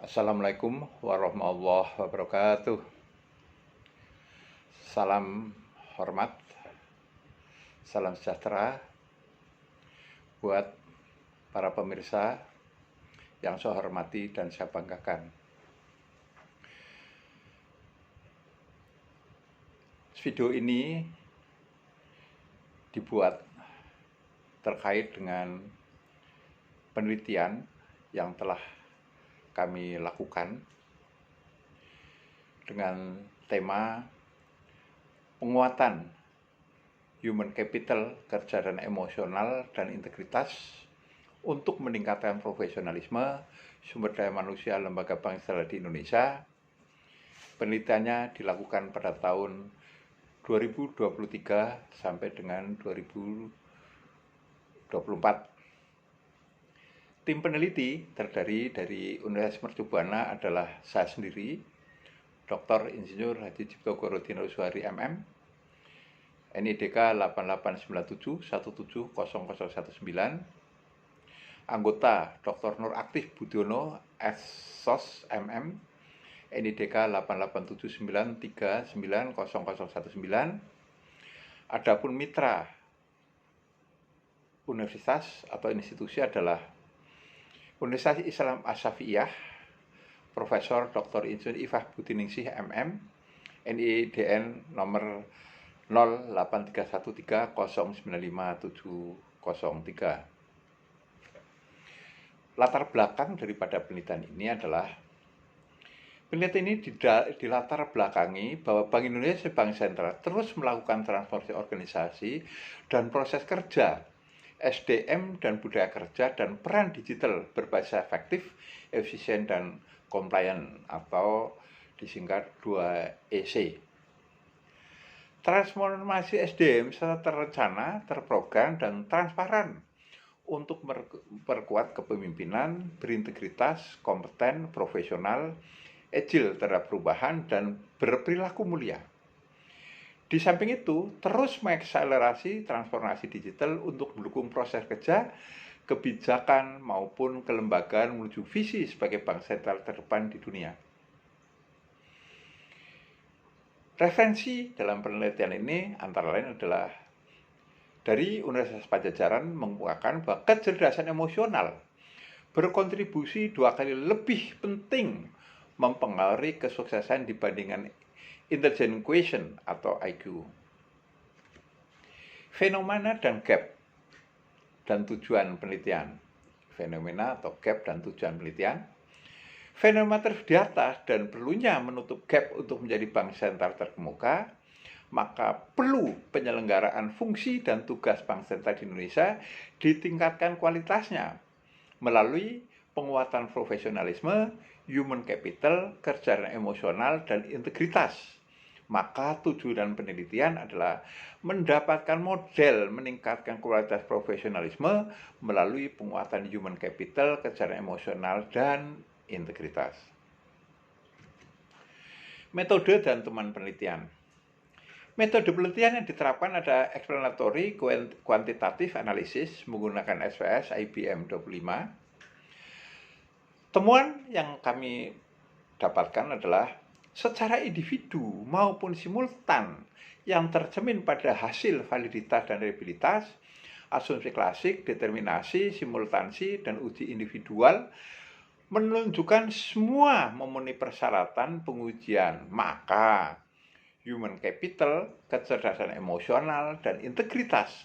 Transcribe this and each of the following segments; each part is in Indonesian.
Assalamualaikum warahmatullahi wabarakatuh. Salam hormat, salam sejahtera buat para pemirsa yang saya hormati dan saya banggakan. Video ini dibuat terkait dengan penelitian yang telah kami lakukan dengan tema penguatan human capital, kecerdasan emosional, dan integritas untuk meningkatkan profesionalisme sumber daya manusia lembaga bank sentral di Indonesia. Penelitiannya dilakukan pada tahun 2023 sampai dengan 2024. Tim peneliti terdiri dari Universitas Mercu Buana adalah saya sendiri, Dr. Insinyur Haji Cipto Korodino Suhari MM, NIDK 8897170019, anggota Dr. Nur Aktif Budiono SSOS MM, NIDK 8879390019. Adapun mitra universitas atau institusi adalah Universitas Islam Asy-Syafi'iyah, Profesor Dr. Insinyur Ifah Butiningsih MM, NIDN nomor 0831395703. Latar belakang daripada penelitian ini adalah penelitian ini dilatar belakangi bahwa Bank Indonesia Bank Sentral terus melakukan transformasi organisasi dan proses kerja, SDM dan budaya kerja, dan peran digital berbasis efektif, efisien, dan compliant atau disingkat 2EC. Transformasi SDM secara terencana, terprogram, dan transparan untuk memperkuat kepemimpinan berintegritas, kompeten, profesional, agile terhadap perubahan, dan berperilaku mulia. Di samping itu, terus mengakselerasi transformasi digital untuk mendukung proses kerja, kebijakan, maupun kelembagaan menuju visi sebagai bank sentral terdepan di dunia. Referensi dalam penelitian ini antara lain adalah dari Universitas Padjadjaran menguatkan bahwa kecerdasan emosional berkontribusi 2 kali lebih penting mempengaruhi kesuksesan dibandingkan intelligence quotient atau IQ. Fenomena dan gap dan tujuan penelitian. Fenomena atau gap dan tujuan penelitian. Fenomena di atas dan perlunya menutup gap untuk menjadi bank sentral terkemuka, maka perlu penyelenggaraan fungsi dan tugas bank sentral di Indonesia ditingkatkan kualitasnya melalui penguatan profesionalisme, human capital, kecerdasan emosional, dan integritas. Maka tujuan penelitian adalah mendapatkan model meningkatkan kualitas profesionalisme melalui penguatan human capital, kecerdasan emosional, dan integritas. Metode dan teman penelitian. Metode penelitian yang diterapkan ada explanatory quantitative analysis menggunakan SPSS IBM 25. Temuan yang kami dapatkan adalah secara individu maupun simultan yang tercermin pada hasil validitas dan reliabilitas, asumsi klasik, determinasi, simultansi, dan uji individual menunjukkan semua memenuhi persyaratan pengujian. Maka human capital, kecerdasan emosional, dan integritas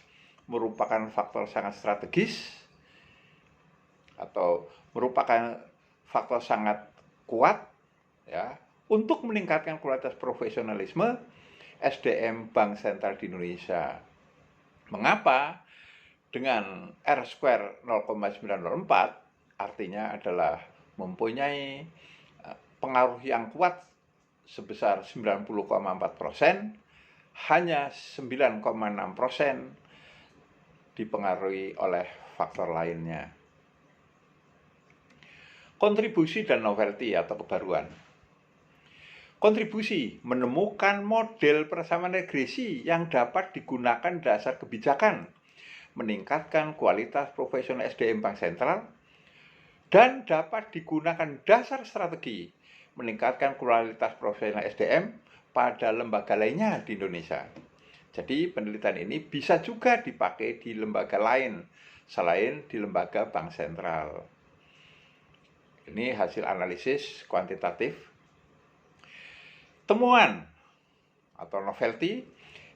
merupakan faktor sangat strategis atau merupakan faktor sangat kuat ya untuk meningkatkan kualitas profesionalisme SDM Bank Sentral di Indonesia. Mengapa? Dengan R-square 0,904 artinya adalah mempunyai pengaruh yang kuat sebesar 90,4%, hanya 9,6% dipengaruhi oleh faktor lainnya. Kontribusi dan novelty atau kebaruan. Kontribusi menemukan model persamaan regresi yang dapat digunakan dasar kebijakan, meningkatkan kualitas profesional SDM Bank Sentral, dan dapat digunakan dasar strategi meningkatkan kualitas profesional SDM pada lembaga lainnya di Indonesia. Jadi penelitian ini bisa juga dipakai di lembaga lain selain di lembaga bank sentral. Ini hasil analisis kuantitatif. Temuan atau novelty,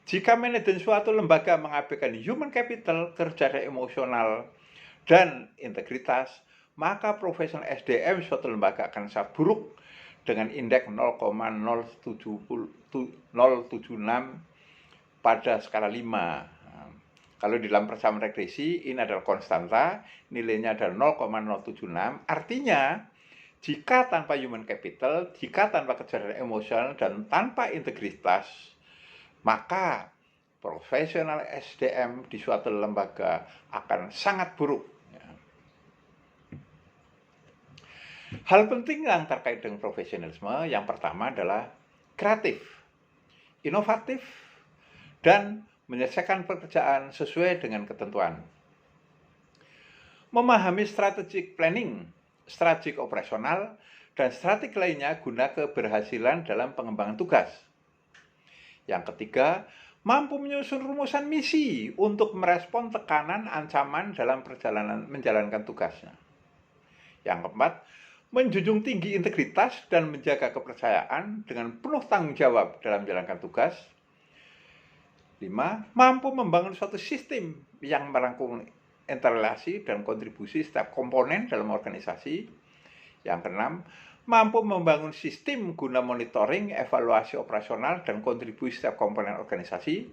jika manajemen suatu lembaga mengabaikan human capital, kecerdasan emosional, dan integritas, maka profesional SDM suatu lembaga akan sangat buruk dengan indeks 0,076 pada skala 5. Kalau di dalam persamaan regresi, ini adalah konstanta, nilainya adalah 0,076, artinya jika tanpa human capital, jika tanpa kecerdasan emosional, dan tanpa integritas, maka profesional SDM di suatu lembaga akan sangat buruk. Hal penting yang terkait dengan profesionalisme, yang pertama adalah kreatif, inovatif, dan menyelesaikan pekerjaan sesuai dengan ketentuan. Memahami strategic planning, strategic operasional, dan strategi lainnya guna keberhasilan dalam pengembangan tugas. Yang ketiga, mampu menyusun rumusan misi untuk merespon tekanan ancaman dalam perjalanan menjalankan tugasnya. Yang keempat, menjunjung tinggi integritas dan menjaga kepercayaan dengan penuh tanggung jawab dalam menjalankan tugas. 5. Mampu membangun suatu sistem yang merangkum interrelasi dan kontribusi setiap komponen dalam organisasi. Yang keenam, mampu membangun sistem guna monitoring, evaluasi operasional, dan kontribusi setiap komponen organisasi.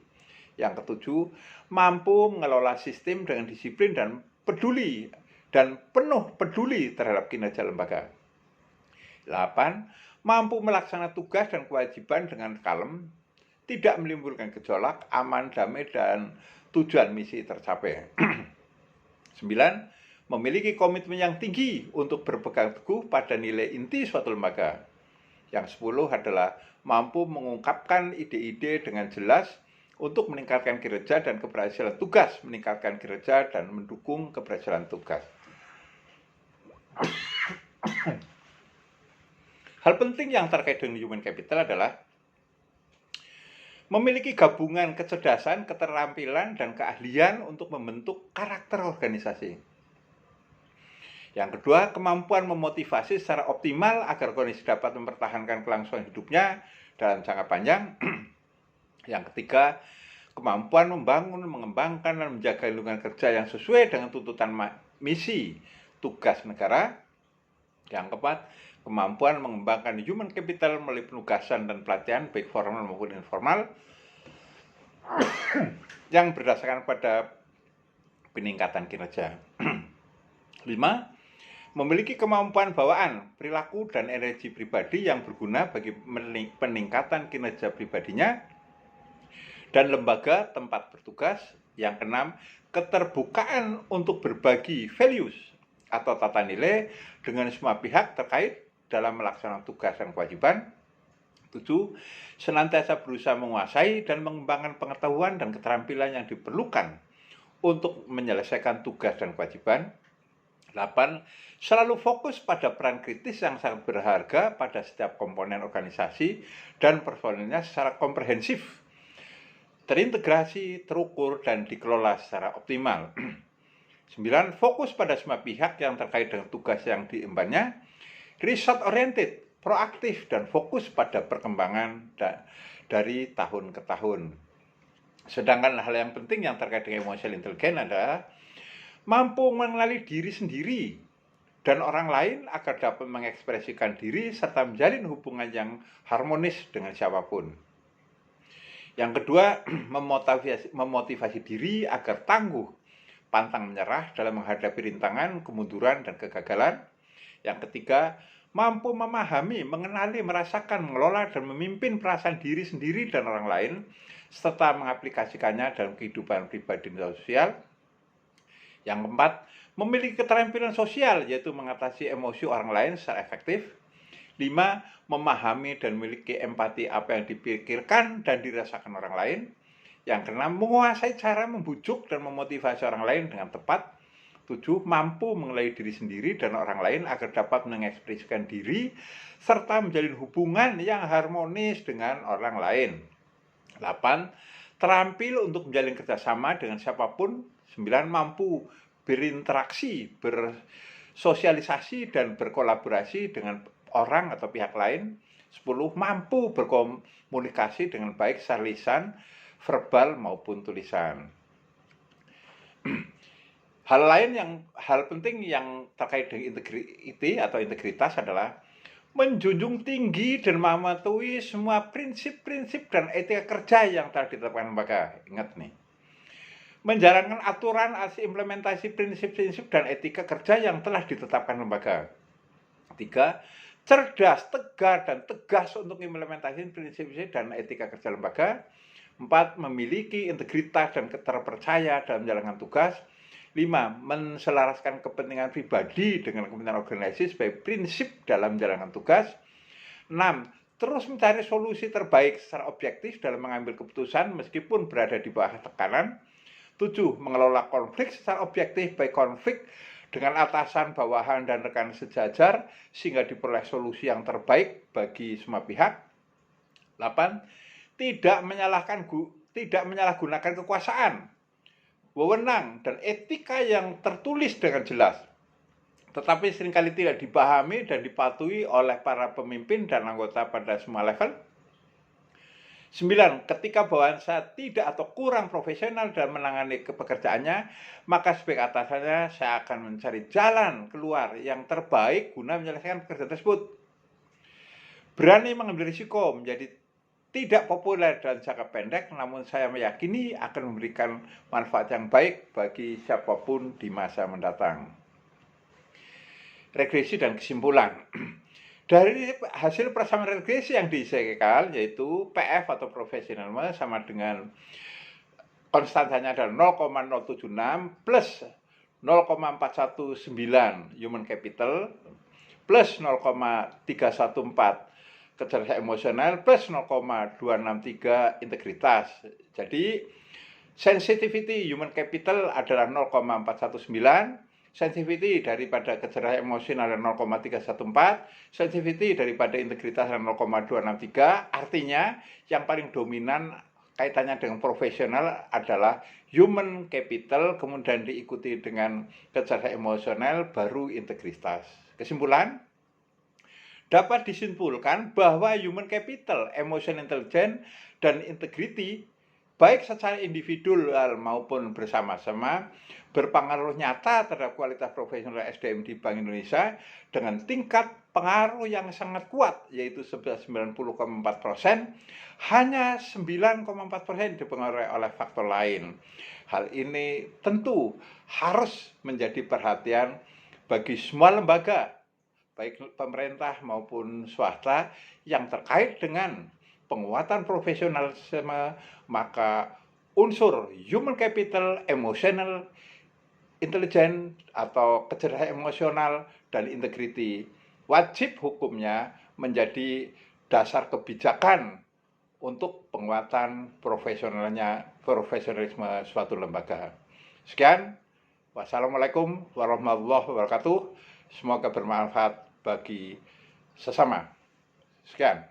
Yang ketujuh, mampu mengelola sistem dengan disiplin dan peduli dan penuh peduli terhadap kinerja lembaga. 8. Mampu melaksanakan tugas dan kewajiban dengan kalem, tidak menimbulkan gejolak, aman, damai, dan tujuan misi tercapai. 9. Memiliki komitmen yang tinggi untuk berpegang teguh pada nilai inti suatu lembaga. Yang 10 adalah mampu mengungkapkan ide-ide dengan jelas untuk meningkatkan kinerja dan keberhasilan tugas, meningkatkan kinerja dan mendukung keberhasilan tugas. Hal penting yang terkait dengan human capital adalah memiliki gabungan kecerdasan, keterampilan, dan keahlian untuk membentuk karakter organisasi. Yang kedua, kemampuan memotivasi secara optimal agar organisasi dapat mempertahankan kelangsungan hidupnya dalam jangka panjang. Yang ketiga, kemampuan membangun, mengembangkan, dan menjaga lingkungan kerja yang sesuai dengan tuntutan misi tugas negara. Yang keempat, kemampuan mengembangkan human capital melalui penugasan dan pelatihan baik formal maupun informal yang berdasarkan pada peningkatan kinerja. 5. Memiliki kemampuan bawaan, perilaku, dan energi pribadi yang berguna bagi peningkatan kinerja pribadinya dan lembaga tempat bertugas. Yang keenam, keterbukaan untuk berbagi values atau tata nilai dengan semua pihak terkait dalam melaksanakan tugas dan kewajiban. 7. Senantiasa berusaha menguasai dan mengembangkan pengetahuan dan keterampilan yang diperlukan untuk menyelesaikan tugas dan kewajiban. 8. Selalu fokus pada peran kritis yang sangat berharga pada setiap komponen organisasi dan personilnya secara komprehensif, terintegrasi, terukur, dan dikelola secara optimal. 9. Fokus pada semua pihak yang terkait dengan tugas yang diembannya, result oriented, proaktif, dan fokus pada perkembangan dari tahun ke tahun. Sedangkan hal yang penting yang terkait dengan emotional intelligence adalah mampu mengenali diri sendiri dan orang lain agar dapat mengekspresikan diri serta menjalin hubungan yang harmonis dengan siapapun. Yang kedua, memotivasi diri agar tangguh, pantang menyerah dalam menghadapi rintangan, kemunduran, dan kegagalan. Yang ketiga, mampu memahami, mengenali, merasakan, mengelola, dan memimpin perasaan diri sendiri dan orang lain, serta mengaplikasikannya dalam kehidupan pribadi dan sosial. Yang keempat, memiliki keterampilan sosial, yaitu mengatasi emosi orang lain secara efektif. 5. Memahami dan memiliki empati apa yang dipikirkan dan dirasakan orang lain. Yang keenam, menguasai cara membujuk dan memotivasi orang lain dengan tepat. 7. Mampu mengenali diri sendiri dan orang lain agar dapat mengekspresikan diri serta menjalin hubungan yang harmonis dengan orang lain. 8. Terampil untuk menjalin kerjasama dengan siapapun. 9. Mampu berinteraksi, bersosialisasi, dan berkolaborasi dengan orang atau pihak lain. 10. Mampu berkomunikasi dengan baik secara lisan, verbal maupun tulisan. Hal penting yang terkait dengan integriti atau integritas adalah menjunjung tinggi dan mematuhi semua prinsip-prinsip dan etika kerja yang telah ditetapkan lembaga. Ingat nih. Menjalankan aturan asli implementasi prinsip-prinsip dan etika kerja yang telah ditetapkan lembaga. 3. Cerdas, tegar, dan tegas untuk implementasi prinsip-prinsip dan etika kerja lembaga. 4. Memiliki integritas dan terpercaya dalam menjalankan tugas. 5. Menselaraskan kepentingan pribadi dengan kepentingan organisasi sebagai prinsip dalam menjalankan tugas. 6. Terus mencari solusi terbaik secara objektif dalam mengambil keputusan meskipun berada di bawah tekanan. 7. Mengelola konflik secara objektif, baik konflik dengan atasan, bawahan, dan rekan sejajar sehingga diperoleh solusi yang terbaik bagi semua pihak. 8. Tidak menyalahgunakan kekuasaan, wewenang, dan etika yang tertulis dengan jelas, tetapi seringkali tidak dipahami dan dipatuhi oleh para pemimpin dan anggota pada semua level. 9. Ketika bawahan saya tidak atau kurang profesional dalam menangani pekerjaannya, maka sebagai atasannya saya akan mencari jalan keluar yang terbaik guna menyelesaikan pekerjaan tersebut. Berani mengambil risiko menjadi tidak populer dalam jangka pendek, namun saya meyakini akan memberikan manfaat yang baik bagi siapapun di masa mendatang. Regresi dan kesimpulan. Dari hasil persamaan regresi yang disekel, yaitu PF atau profesionalisme sama dengan konstantanya adalah 0,076 plus 0,419 human capital plus 0,314 kecerdasan emosional plus 0,263 integritas. Jadi sensitivity human capital adalah 0,419, sensitivity daripada kecerdasan emosional adalah 0,314, sensitivity daripada integritas adalah 0,263. Artinya yang paling dominan kaitannya dengan profesional adalah human capital, kemudian diikuti dengan kecerdasan emosional, baru integritas. Kesimpulan, dapat disimpulkan bahwa human capital, emotional intelligence, dan integrity baik secara individual maupun bersama-sama berpengaruh nyata terhadap kualitas profesional SDM di Bank Indonesia dengan tingkat pengaruh yang sangat kuat, yaitu 90,4%, hanya 9,4% dipengaruhi oleh faktor lain. Hal ini tentu harus menjadi perhatian bagi semua lembaga, baik pemerintah maupun swasta, yang terkait dengan penguatan profesionalisme. Maka unsur human capital, emotional intelligence atau kecerdasan emosional, dan integrity wajib hukumnya menjadi dasar kebijakan untuk penguatan profesionalisme suatu lembaga. Sekian, wassalamualaikum warahmatullahi wabarakatuh. Semoga bermanfaat bagi sesama. Sekian.